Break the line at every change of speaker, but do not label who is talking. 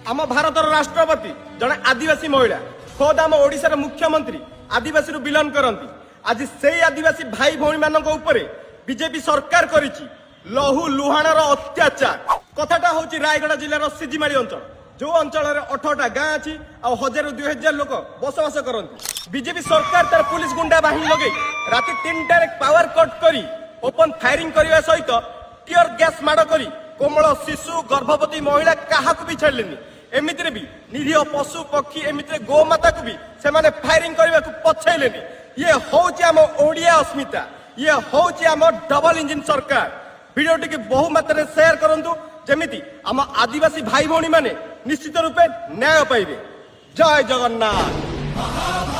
आम भारतर राष्ट्रपति जड़े आदिवासी महिला खोद आम ओडिशार मुख्यमंत्री आदिवासी बिलंग करती आज से आदिवासी भाई भौणी मानक ऊपर बीजेपी सरकार करिछि लहू लुहाणार अत्याचार कथाटा हूँ रायगढ़ जिलार सिजिमाड़ी अंचल जो अंचल 18टा गाँ अच्छी आ 1000-2000 लोक बसवास करती बीजेपी सरकार तार पुलिस गुंडा बाहिनी लगे राति 3टारे पावर कट करी ओपन फायरिंग करने सहित टियर गैस माड़ करी कोमल शिशु गर्भवती महिला क्या भी छाड़िलेनी एमितिरे भी निरीह पशु पक्षी एमितिरे गोमाता को भी से फायरिंग करने को पछाइलेनी ये हूँ आम ओडिया अस्मिता ये हूँ आम डबल इंजिन सरकार भिडियोटी की बहु मात्रा शेयर करंतु जेमिति आम आदिवासी भाई भौणी माने निश्चित रूपे न्याय पाइबे। जय जगन्नाथ।